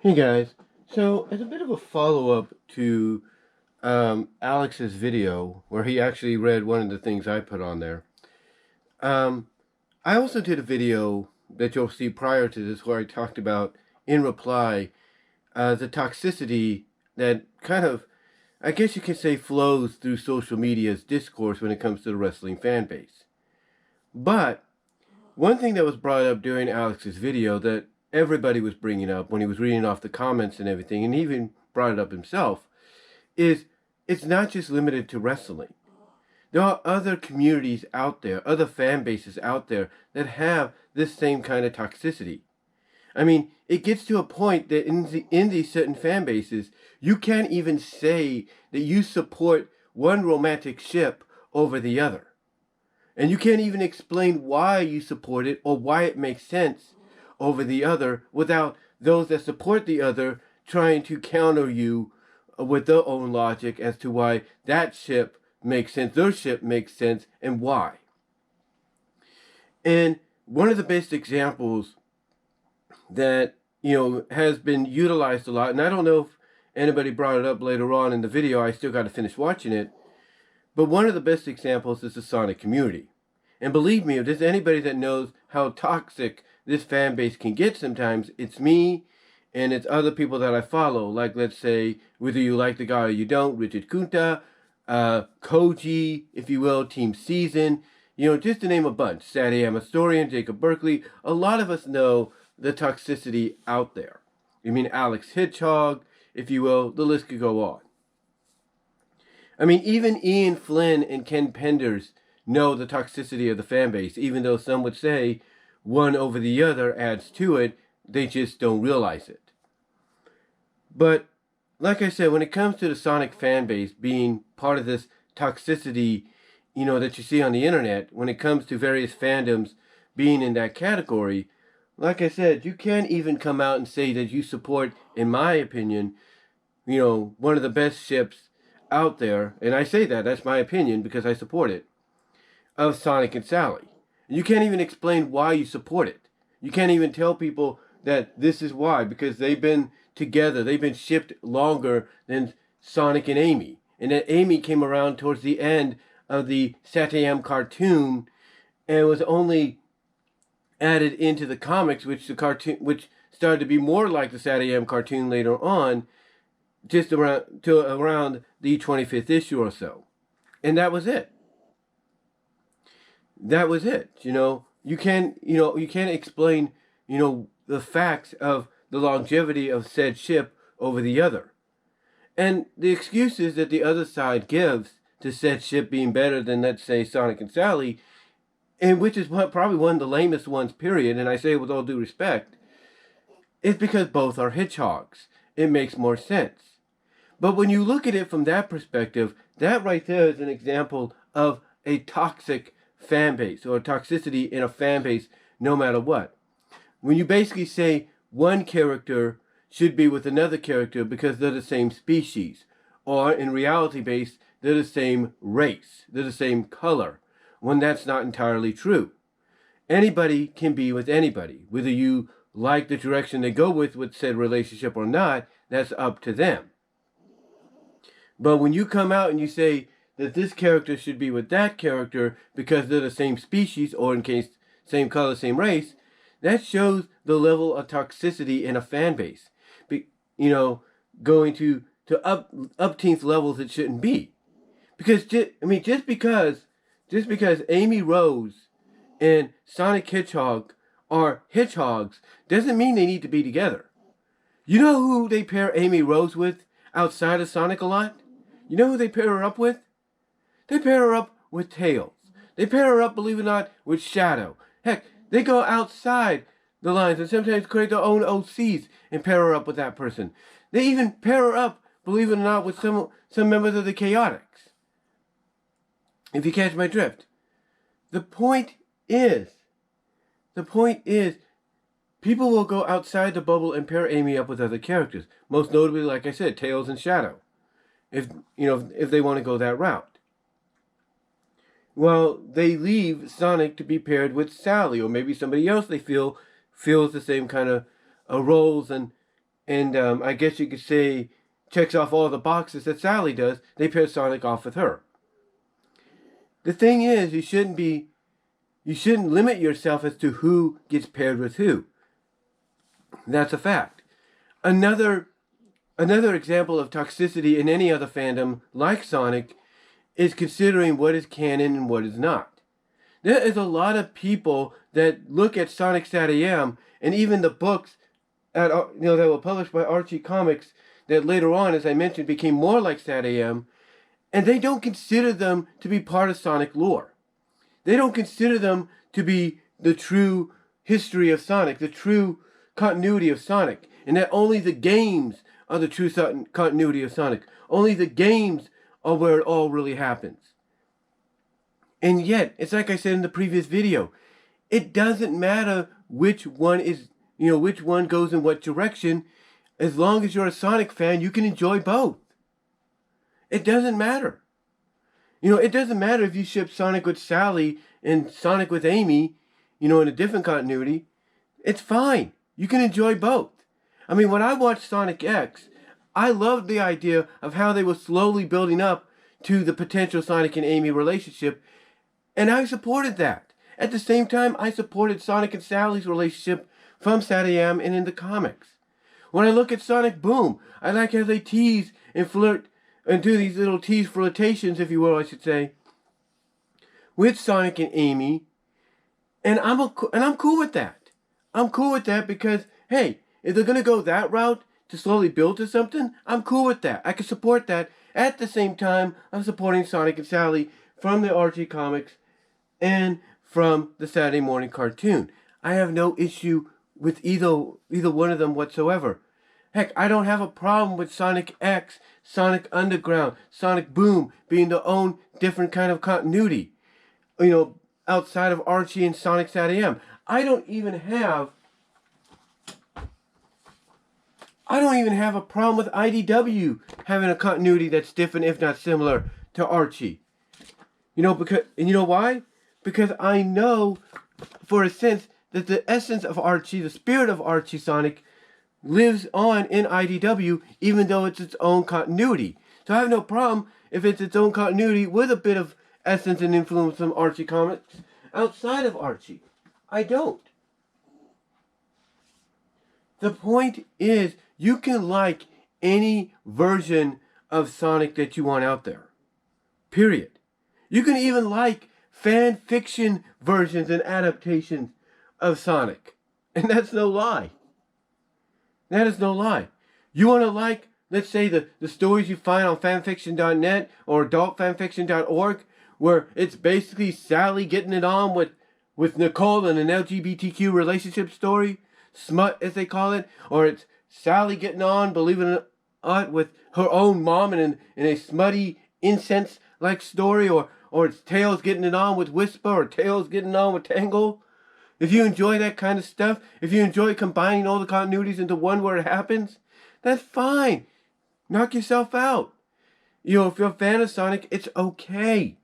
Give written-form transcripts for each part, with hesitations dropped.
Hey guys, so as a bit of a follow-up to Alex's video, where he actually read one of the things I put on there, um, I also did a video that you'll see prior to this where I talked about, in reply, the toxicity that kind of, I guess you could say, flows through social media's discourse when it comes to the wrestling fan base. But one thing that was brought up during Alex's video that everybody was bringing up when he was reading off the comments and everything, and he even brought it up himself, is it's not just limited to wrestling. There are other communities out there, other fan bases out there that have this same kind of toxicity. I mean, it gets to a point that in these certain fan bases, you can't even say that you support one romantic ship over the other. And you can't even explain why you support it or why it makes sense over the other without those that support the other trying to counter you with their own logic as to why that ship makes sense, their ship makes sense, and why. And one of the best examples that, has been utilized a lot, and I don't know if anybody brought it up later on in the video, I still got to finish watching it, but one of the best examples is the Sonic community. And believe me, if there's anybody that knows how toxic this fan base can get sometimes, it's me and it's other people that I follow. Like, let's say, whether you like the guy or you don't, Richard Kunta, Koji, if you will, Team Season, just to name a bunch. Sadie Amastorian, Jacob Berkeley. A lot of us know the toxicity out there. I mean, Alex Hedgehog, if you will, the list could go on. I mean, even Ian Flynn and Ken Penders know the toxicity of the fan base, even though some would say one over the other adds to it, they just don't realize it. But, like I said, when it comes to the Sonic fan base being part of this toxicity, that you see on the internet, when it comes to various fandoms being in that category, like I said, you can't even come out and say that you support, in my opinion, one of the best ships out there, and I say that's my opinion because I support it, of Sonic and Sally. You can't even explain why you support it. You can't even tell people that this is why, because they've been together, they've been shipped longer than Sonic and Amy. And that Amy came around towards the end of the Satyam cartoon and was only added into the comics, which started to be more like the Satyam cartoon later on, just around the 25th issue or so. And that was it. That was it. You can't explain, the facts of the longevity of said ship over the other. And the excuses that the other side gives to said ship being better than, let's say, Sonic and Sally, and which is probably one of the lamest ones, period, and I say it with all due respect, is because both are hedgehogs. It makes more sense. But when you look at it from that perspective, that right there is an example of a toxic fan base, or toxicity in a fan base, no matter what. When you basically say one character should be with another character because they're the same species, or in reality base, they're the same race, they're the same color, when that's not entirely true. Anybody can be with anybody. Whether you like the direction they go with said relationship or not, that's up to them. But when you come out and you say that this character should be with that character because they're the same species, or in case same color, same race, that shows the level of toxicity in a fan base. Going to upteenth levels it shouldn't be. Because just because Amy Rose and Sonic Hedgehog are hedgehogs doesn't mean they need to be together. You know who they pair Amy Rose with outside of Sonic a lot? You know who they pair her up with? They pair her up with Tails. They pair her up, believe it or not, with Shadow. Heck, they go outside the lines and sometimes create their own OCs and pair her up with that person. They even pair her up, believe it or not, with some members of the Chaotix. If you catch my drift. The point is, people will go outside the bubble and pair Amy up with other characters. Most notably, like I said, Tails and Shadow. If they want to go that route. Well, they leave Sonic to be paired with Sally, or maybe somebody else they feel feels the same kind of roles and and I guess you could say checks off all the boxes that Sally does, they pair Sonic off with her. The thing is, you shouldn't limit yourself as to who gets paired with who. That's a fact. Another example of toxicity in any other fandom like Sonic is considering what is canon and what is not. There is a lot of people that look at Sonic SatAM and even the books that were published by Archie Comics that later on, as I mentioned, became more like SatAM, and they don't consider them to be part of Sonic lore. They don't consider them to be the true history of Sonic, the true continuity of Sonic, and that only the games are the true continuity of Sonic. Only the games are where it all really happens. And yet, it's like I said in the previous video, it doesn't matter which one goes in what direction. As long as you're a Sonic fan, you can enjoy both. It doesn't matter. It doesn't matter if you ship Sonic with Sally and Sonic with Amy, in a different continuity. It's fine. You can enjoy both. I mean, when I watched Sonic X, I loved the idea of how they were slowly building up to the potential Sonic and Amy relationship, and I supported that. At the same time, I supported Sonic and Sally's relationship from SatAM and in the comics. When I look at Sonic Boom, I like how they tease and flirt and do these little tease flirtations, if you will, I should say, with Sonic and Amy, and I'm cool with that. I'm cool with that because, hey, if they're gonna go that route to slowly build to something, I'm cool with that. I can support that. At the same time, I'm supporting Sonic and Sally from the Archie comics and from the Saturday morning cartoon. I have no issue with either one of them whatsoever. Heck, I don't have a problem with Sonic X, Sonic Underground, Sonic Boom being their own different kind of continuity, outside of Archie and Sonic SatAM. I don't even have a problem with IDW having a continuity that's different, if not similar, to Archie. Because, and you know why? Because I know, for a sense, that the essence of Archie, the spirit of Archie Sonic, lives on in IDW, even though it's its own continuity. So I have no problem if it's its own continuity with a bit of essence and influence from Archie comics outside of Archie. I don't. The point is, you can like any version of Sonic that you want out there. Period. You can even like fan fiction versions and adaptations of Sonic. And that's no lie. That is no lie. You want to like, let's say, the stories you find on fanfiction.net or adultfanfiction.org, where it's basically Sally getting it on with Nicole in an LGBTQ relationship story, smut as they call it, or it's Sally getting on, believe it or not, with her own mom in a smutty incense-like story, or it's Tails getting it on with Whisper, or Tails getting on with Tangle. If you enjoy that kind of stuff, if you enjoy combining all the continuities into one where it happens, that's fine. Knock yourself out. If you're a fan of Sonic, it's okay.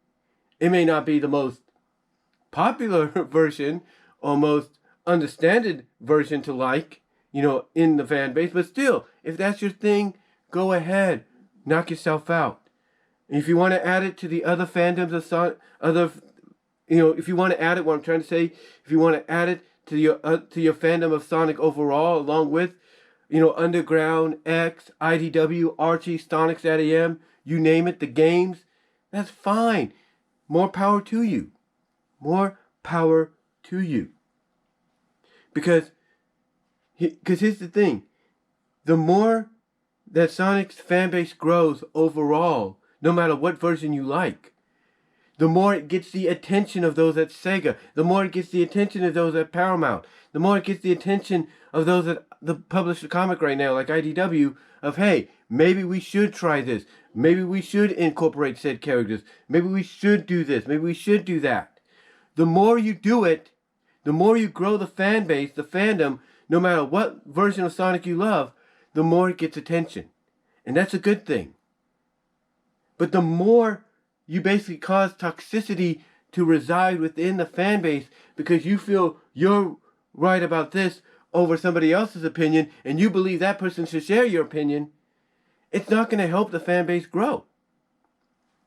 It may not be the most popular version or most understanded version to like, in the fan base, but still, if that's your thing, go ahead. Knock yourself out. And if you want to add it to the other fandoms of Sonic, if you want to add it, what I'm trying to say, if you want to add it to your fandom of Sonic overall, along with, Underground, X, IDW, Archie, Sonic SatAM, you name it, the games, that's fine. More power to you. More power to you. Because here's the thing. The more that Sonic's fanbase grows overall, no matter what version you like, the more it gets the attention of those at Sega, the more it gets the attention of those at Paramount, the more it gets the attention of those that publish the comic right now, like IDW, of, hey, maybe we should try this, maybe we should incorporate said characters, maybe we should do this, maybe we should do that. The more you do it, the more you grow the fan base, the fandom, no matter what version of Sonic you love, the more it gets attention. And that's a good thing. But the more you basically cause toxicity to reside within the fan base because you feel you're right about this over somebody else's opinion and you believe that person should share your opinion, it's not going to help the fan base grow.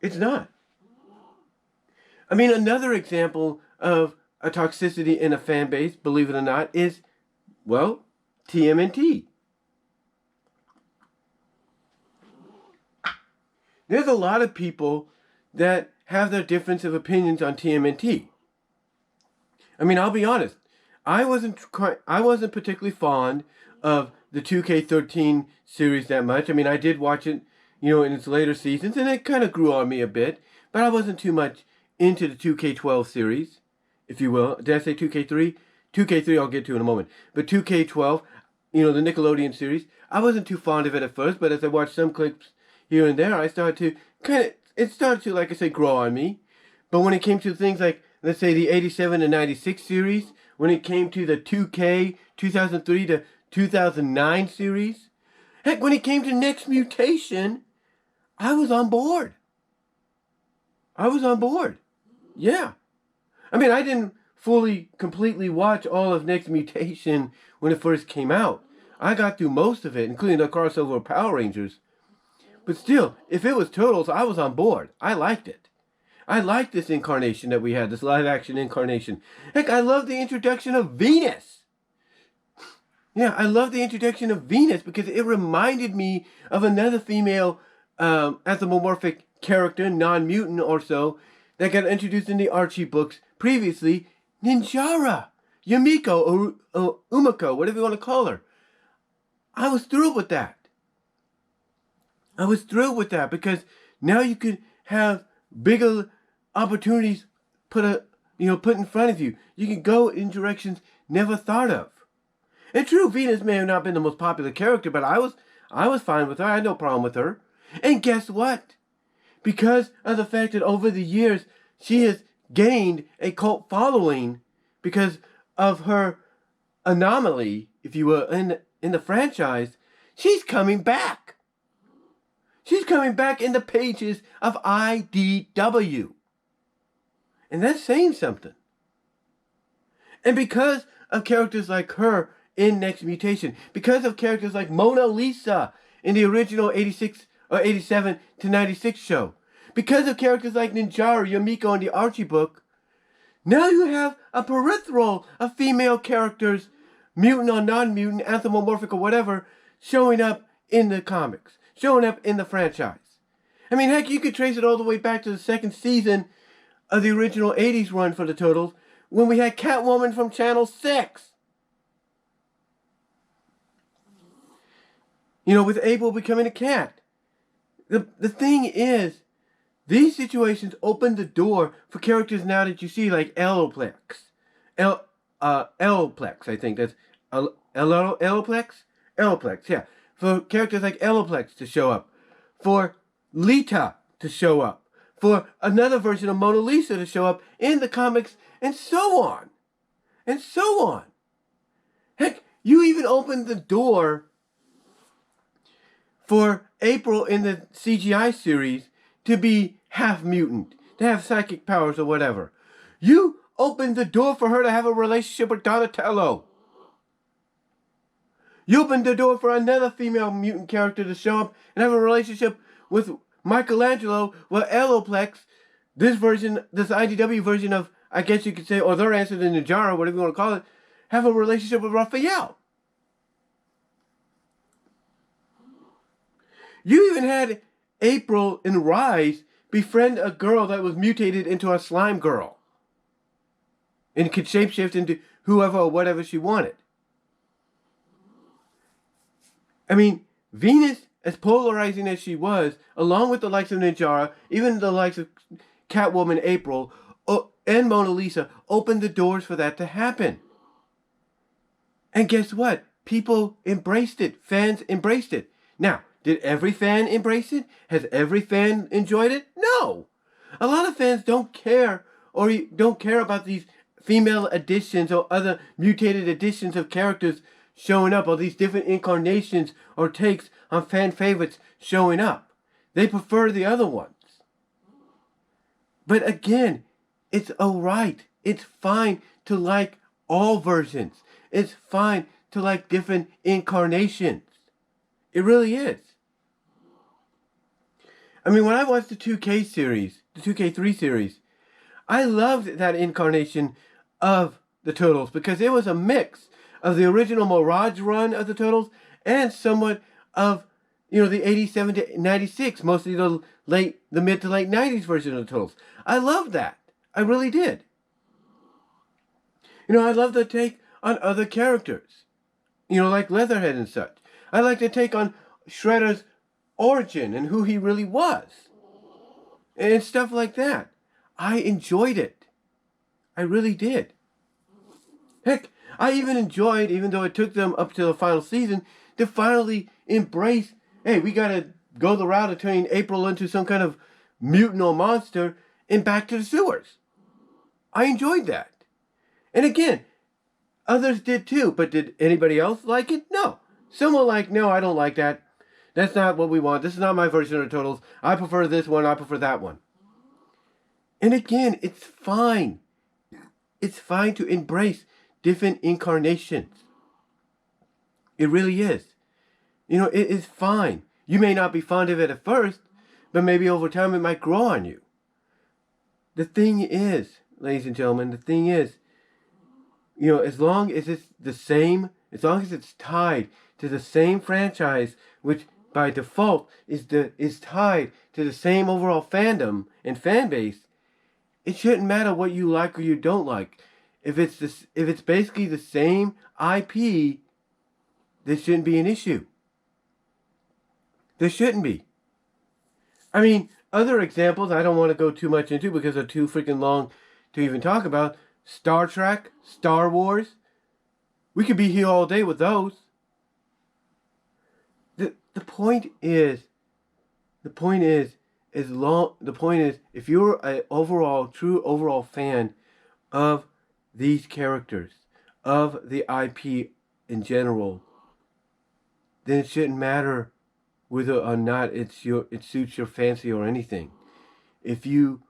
It's not. I mean, another example of a toxicity in a fan base, believe it or not, is, well, Tmnt. There's a lot of people that have their difference of opinions on Tmnt. I mean, I'll be honest. I wasn't particularly fond of the 2K13 series that much. I mean, I did watch it, in its later seasons, and it kind of grew on me a bit. But I wasn't too much into the 2K12 series, if you will. Did I say 2K3? 2K3 I'll get to in a moment. But 2K12, the Nickelodeon series, I wasn't too fond of it at first, but as I watched some clips here and there, it started to, like I say, grow on me. But when it came to things like, let's say, the 87 and 96 series, when it came to the 2K 2003 to 2009 series, heck, when it came to Next Mutation, I was on board. Yeah. I mean, I didn't completely watch all of Next Mutation when it first came out. I got through most of it, including the crossover of Power Rangers. But still, if it was Turtles, I was on board. I liked it. I liked this incarnation that we had, this live-action incarnation. Heck, I love the introduction of Venus. Yeah, I love the introduction of Venus because it reminded me of another female anthropomorphic character, non-mutant or so, that got introduced in the Archie books previously, Ninjara, Yumiko, or Umiko, whatever you want to call her. I was thrilled with that. Because now you could have bigger opportunities put in front of you. You can go in directions never thought of. And true, Venus may have not been the most popular character, but I was fine with her. I had no problem with her. And guess what? Because of the fact that over the years she has gained a cult following because of her anomaly, if you will, in the franchise, she's coming back. She's coming back in the pages of IDW. And that's saying something. And because of characters like her in Next Mutation, because of characters like Mona Lisa in the original 86 or 87 to 96 show, because of characters like Ninjara, Yumiko in the Archie book, now you have a peripheral of female characters, mutant or non-mutant, anthropomorphic or whatever, showing up in the comics, showing up in the franchise. I mean, heck, you could trace it all the way back to the second season of the original 80s run for the Turtles, when we had Catwoman from Channel 6. With April becoming a cat. The thing is, these situations open the door for characters now that you see, like Eloplex. Eloplex, I think that's Eloplex? Eloplex, yeah. For characters like Eloplex to show up. For Lita to show up. For another version of Mona Lisa to show up in the comics, and so on. And so on. Heck, you even opened the door for April in the CGI series to be half mutant, to have psychic powers or whatever. You opened the door for her to have a relationship with Donatello. You opened the door for another female mutant character to show up and have a relationship with Michelangelo, where Eloplex, this IDW version of, I guess you could say, or their answer to Ninjara, whatever you want to call it, have a relationship with Raphael. You even had April in Rise befriend a girl that was mutated into a slime girl and could shapeshift into whoever or whatever she wanted. I mean, Venus, as polarizing as she was, along with the likes of Ninjara, even the likes of Catwoman, April, and Mona Lisa, opened the doors for that to happen. And guess what? People embraced it. Fans embraced it. Now, did every fan embrace it? Has every fan enjoyed it? No. A lot of fans don't care about these female additions or other mutated additions of characters showing up, or these different incarnations or takes on fan favorites showing up. They prefer the other ones. But again, it's alright. It's fine to like all versions. It's fine to like different incarnations. It really is. I mean, when I watched the 2K series, the 2K3 series, I loved that incarnation of the Turtles because it was a mix of the original Mirage run of the Turtles and somewhat of, the 87 to 96, mostly the mid to late 90s version of the Turtles. I loved that. I really did. I love the take on other characters, like Leatherhead and such. I like the take on Shredder's origin and who he really was and stuff like that. I enjoyed it. I really did. Heck, I even enjoyed, even though it took them up to the final season, to finally embrace, hey, we gotta go the route of turning April into some kind of mutant or monster and back to the sewers. I enjoyed that. And again, others did too, but did anybody else like it? No. Some were like, no, I don't like that. That's not what we want. This is not my version of the Turtles. I prefer this one. I prefer that one. And again, it's fine. It's fine to embrace different incarnations. It really is. It is fine. You may not be fond of it at first, but maybe over time it might grow on you. The thing is, ladies and gentlemen, as long as it's the same, as long as it's tied to the same franchise, which by default is tied to the same overall fandom and fan base, it shouldn't matter what you like or you don't like. If it's basically the same IP, there shouldn't be an issue. There shouldn't be. I mean, other examples I don't want to go too much into because they're too freaking long to even talk about. Star Trek, Star Wars. We could be here all day with those. The point is, if you're a true overall fan of these characters, of the IP in general, then it shouldn't matter whether or not it suits your fancy or anything. If you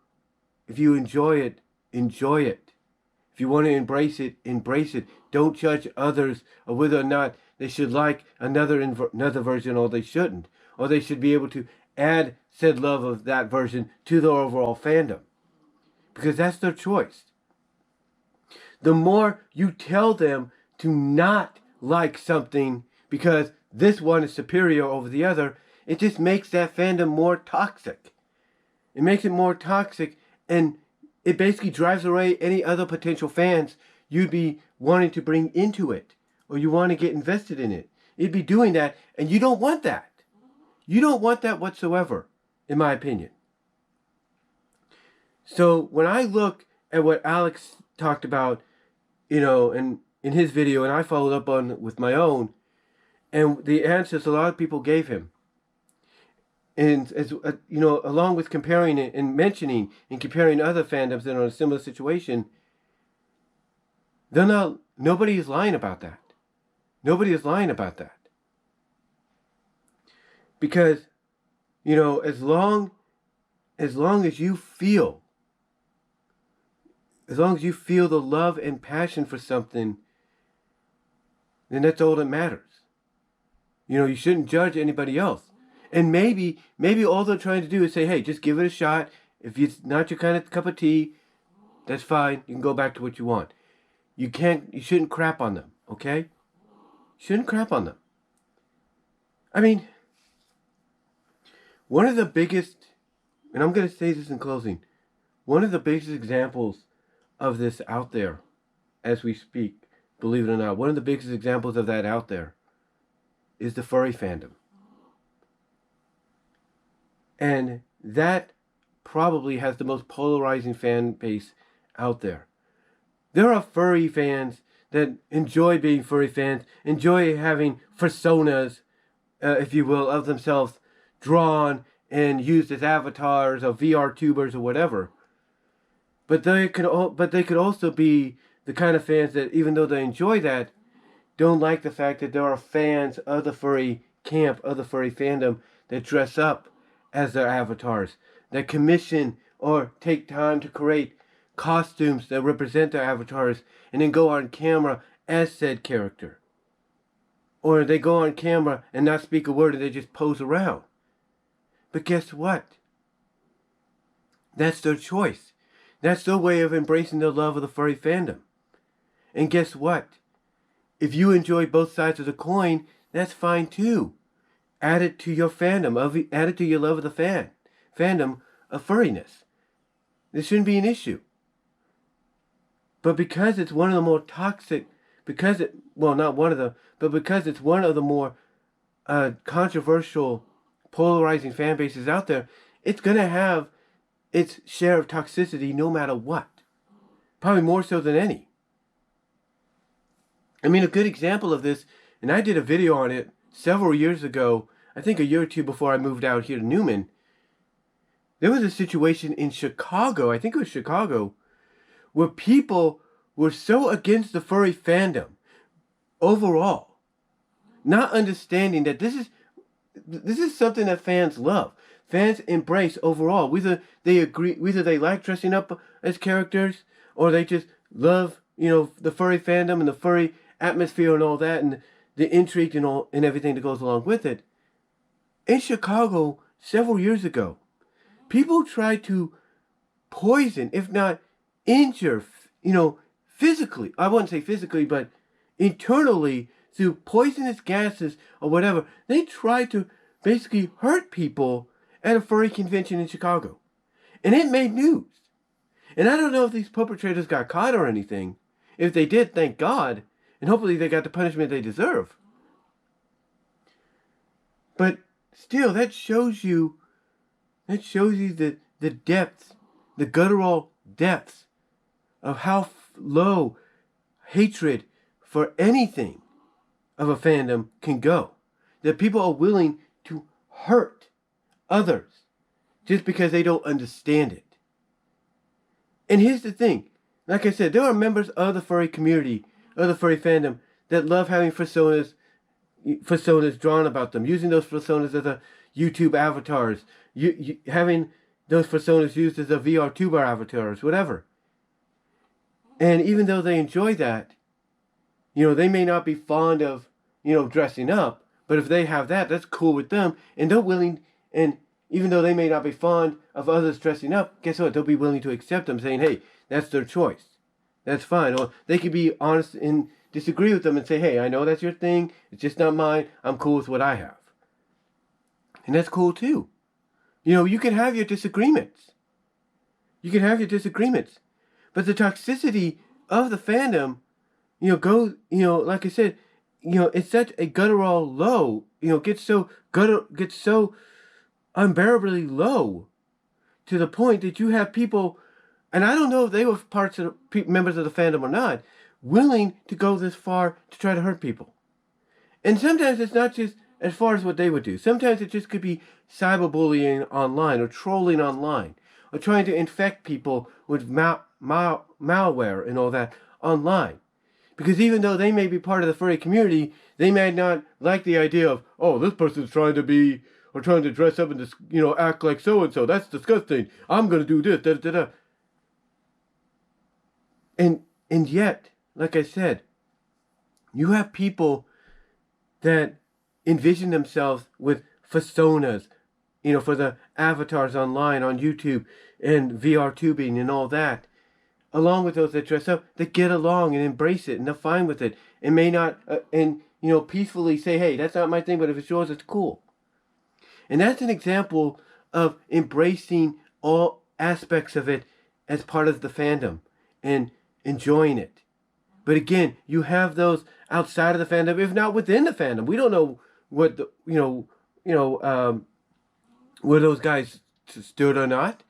enjoy it, enjoy it. If you want to embrace it, embrace it. Don't judge others or whether or not they should like another version or they shouldn't. Or they should be able to add said love of that version to their overall fandom. Because that's their choice. The more you tell them to not like something because this one is superior over the other, it just makes that fandom more toxic. It makes it more toxic, and it basically drives away any other potential fans you'd be wanting to bring into it, or you want to get invested in it. It'd be doing that, and you don't want that. You don't want that whatsoever, in my opinion. So when I look at what Alex talked about, in his video, and I followed up on with my own, and the answers a lot of people gave him, and as along with comparing it and mentioning and comparing other fandoms that are in a similar situation, nobody is lying about that. Nobody is lying about that. Because, as long as you feel the love and passion for something, then that's all that matters. You shouldn't judge anybody else. And maybe all they're trying to do is say, hey, just give it a shot. If it's not your kind of cup of tea, that's fine. You can go back to what you want. You shouldn't crap on them, okay? You shouldn't crap on them. I mean, one of the biggest, and I'm going to say this in closing, one of the biggest examples of this out there as we speak, believe it or not, one of the biggest examples of that out there is the furry fandom. And that probably has the most polarizing fan base out there. There are furry fans that enjoy being furry fans, enjoy having personas, if you will, of themselves drawn and used as avatars of VR tubers or whatever. But they could also be the kind of fans that, even though they enjoy that, don't like the fact that there are fans of the furry camp, of the furry fandom, that dress up as their avatars, that commission or take time to create costumes that represent their avatars and then go on camera as said character. Or they go on camera and not speak a word and they just pose around. But guess what? That's their choice. That's their way of embracing the love of the furry fandom. And guess what? If you enjoy both sides of the coin, that's fine too. Add it to your fandom, add it to your love of the fandom of furriness. This shouldn't be an issue. But because it's one of the more toxic, because it's one of the more controversial, polarizing fan bases out there, it's going to have its share of toxicity no matter what. Probably more so than any. I mean, a good example of this, and I did a video on it several years ago, I think a year or two before I moved out here to Newman. There was a situation in Chicago, I think it was Chicago, where people were so against the furry fandom overall, not understanding that this is something that fans love. Fans embrace overall. Whether they like dressing up as characters, or they just love, the furry fandom and the furry atmosphere and all that, and the intrigue and everything that goes along with it. In Chicago, several years ago, people tried to poison, if not injure, physically. I wouldn't say physically, but internally, through poisonous gases or whatever. They tried to basically hurt people at a furry convention in Chicago. And it made news. And I don't know if these perpetrators got caught or anything. If they did, thank God. And hopefully they got the punishment they deserve. But still, that shows you the depths, the guttural depths of how low hatred for anything of a fandom can go. That people are willing to hurt others just because they don't understand it. And here's the thing. Like I said, there are members of the furry community, of the furry fandom, that love having personas drawn about them, using those personas as a YouTube avatars, having those personas used as a VR tuber avatars, whatever. And even though they enjoy that, they may not be fond of, dressing up, but if they have that, that's cool with them, and they're willing, and even though they may not be fond of others dressing up, guess what? They'll be willing to accept them, saying, hey, that's their choice. That's fine. Or they could be honest and disagree with them and say, hey, I know that's your thing. It's just not mine. I'm cool with what I have. And that's cool too. You can have your disagreements. But the toxicity of the fandom, goes, like I said, it's such a guttural low, gets so unbearably low to the point that you have people, and I don't know if they were members of the fandom or not, willing to go this far to try to hurt people. And sometimes it's not just as far as what they would do. Sometimes it just could be cyberbullying online or trolling online or trying to infect people with malware and all that online. Because even though they may be part of the furry community, they may not like the idea of, oh, this person's trying to dress up and just, act like so-and-so. That's disgusting. I'm going to do this, da-da-da-da. And yet, like I said, you have people that envision themselves with personas, for the avatars online, on YouTube, and VR tubing and all that. Along with those that dress up, that get along and embrace it, and they're fine with it, and may not, peacefully say, hey, that's not my thing, but if it's yours, it's cool. And that's an example of embracing all aspects of it as part of the fandom and enjoying it. But again, you have those outside of the fandom, if not within the fandom. We don't know what where those guys stood or not,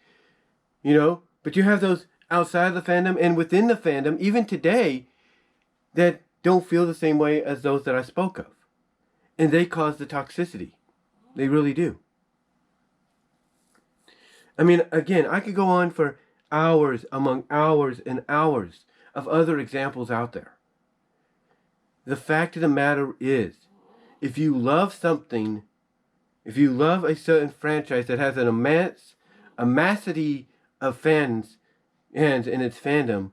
But you have those outside of the fandom and within the fandom, even today, that don't feel the same way as those that I spoke of. And they cause the toxicity. They really do. I mean, again, I could go on for hours among hours and hours of other examples out there. The fact of the matter is, if you love something, if you love a certain franchise that has an immensity of fans in its fandom,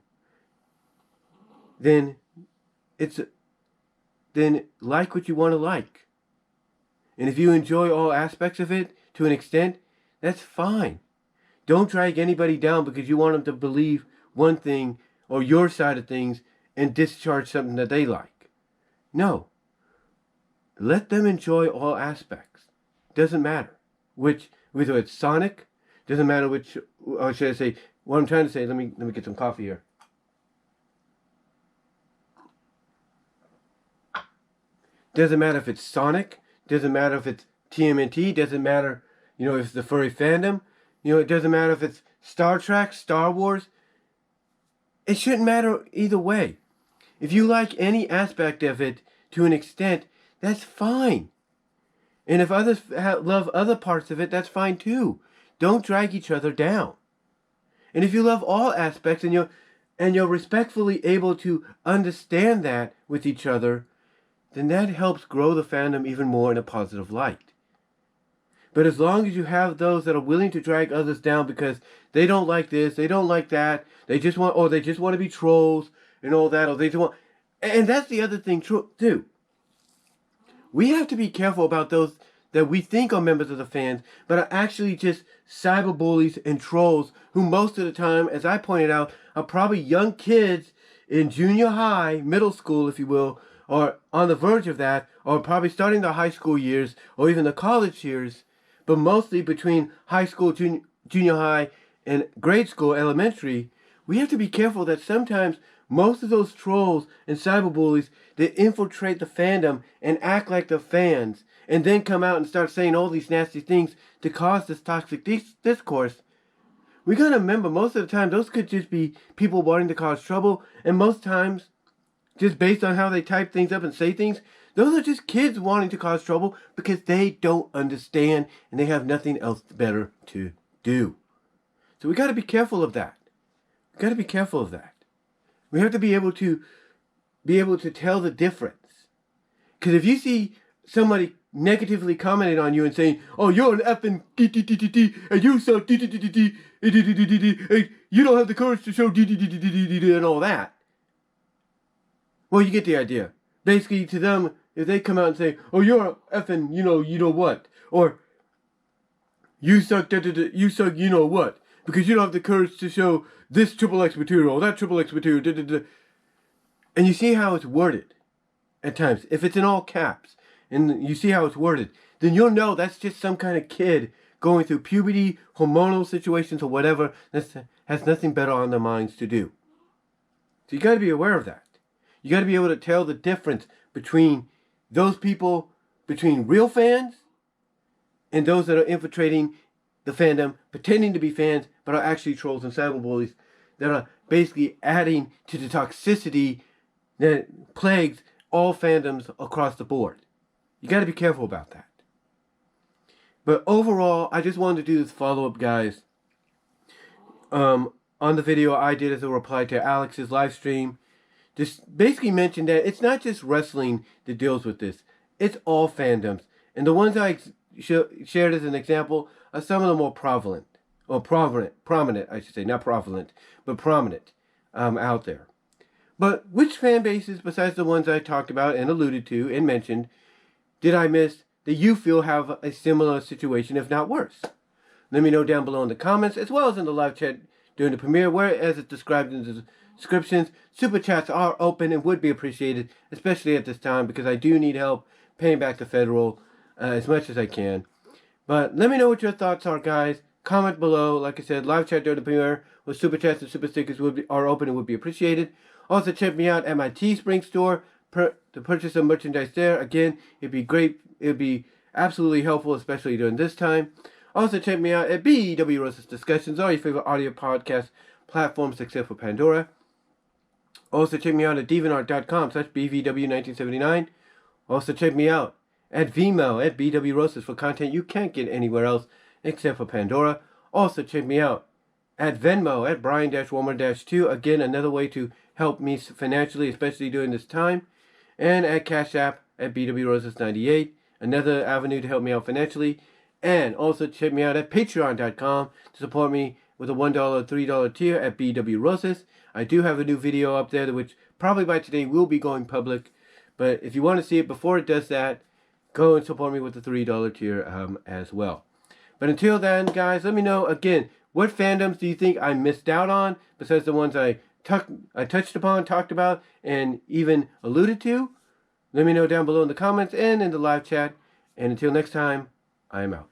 then then like what you want to like. And if you enjoy all aspects of it to an extent, that's fine. Don't drag anybody down because you want them to believe one thing or your side of things and discharge something that they like. No. Let them enjoy all aspects. Doesn't matter whether it's Sonic, doesn't matter which, or should I say, what I'm trying to say, let me get some coffee here. Doesn't matter if it's Sonic, doesn't matter if it's TMNT, doesn't matter, if it's the Furry Fandom, it doesn't matter if it's Star Trek, Star Wars. It shouldn't matter either way. If you like any aspect of it to an extent, that's fine. And if others love other parts of it, that's fine too. Don't drag each other down. And if you love all aspects and you're respectfully able to understand that with each other, then that helps grow the fandom even more in a positive light. But as long as you have those that are willing to drag others down because they don't like this, they don't like that, they just want to be trolls and all that, or they just want, and that's the other thing too. We have to be careful about those that we think are members of the fans, but are actually just cyberbullies and trolls who most of the time, as I pointed out, are probably young kids in junior high, middle school, if you will, or on the verge of that, or probably starting their high school years, or even the college years, but mostly between high school, junior high, and grade school, elementary. We have to be careful that sometimes most of those trolls and cyberbullies, they infiltrate the fandom and act like the fans, and then come out and start saying all these nasty things to cause this toxic discourse. We gotta remember, most of the time, those could just be people wanting to cause trouble, and most times, just based on how they type things up and say things, those are just kids wanting to cause trouble because they don't understand and they have nothing else better to do. So we gotta be careful of that. We gotta be careful of that. We have to be able to tell the difference. Because if you see somebody negatively commenting on you and saying, "Oh, you're an effing d and you so d and you don't have the courage to show d and all that," well, you get the idea. Basically, to them, if they come out and say, "Oh, you're effing, you know what," or "You suck, you suck, you know what," because you don't have the courage to show this XXX material, that XXX material, and you see how it's worded at times. If it's in all caps, and you see how it's worded, then you'll know that's just some kind of kid going through puberty, hormonal situations, or whatever, that has nothing better on their minds to do. So you got to be aware of that. You got to be able to tell the difference between those people, between real fans, and those that are infiltrating the fandom, pretending to be fans, but are actually trolls and cyberbullies that are basically adding to the toxicity that plagues all fandoms across the board. You got to be careful about that. But overall, I just wanted to do this follow-up, guys. On the video I did as a reply to Alex's live stream, just basically mentioned that it's not just wrestling that deals with this. It's all fandoms. And the ones I shared as an example are some of the more prominent, I should say, not prevalent, but prominent out there. But which fan bases, besides the ones I talked about and alluded to and mentioned, did I miss that you feel have a similar situation, if not worse? Let me know down below in the comments, as well as in the live chat during the premiere, where, as it's described in the descriptions, super chats are open and would be appreciated, especially at this time, because I do need help paying back the federal as much as I can. But let me know what your thoughts are, guys. Comment below. Like I said, live chat during the premiere with super chats and super stickers are open and would be appreciated. Also, check me out at my Teespring store to purchase some merchandise there. Again, it'd be great. It'd be absolutely helpful, especially during this time. Also, check me out at BW Rose's Discussions, all your favorite audio podcast platforms except for Pandora. Also, check me out at deviantart.com/BVW1979. Also, check me out at VENMO at BW Roses for content you can't get anywhere else except for Pandora. Also, check me out at Venmo at Brian-Warmer-2. Again, another way to help me financially, especially during this time. And at Cash App at BW Roses98. Another avenue to help me out financially. And also check me out at Patreon.com to support me with a $1 or $3 tier at BW Roses. I do have a new video up there, which probably by today will be going public. But if you want to see it before it does that, go and support me with the $3 tier as well. But until then, guys, let me know, again, what fandoms do you think I missed out on, besides the ones I touched upon, talked about, and even alluded to? Let me know down below in the comments and in the live chat. And until next time, I am out.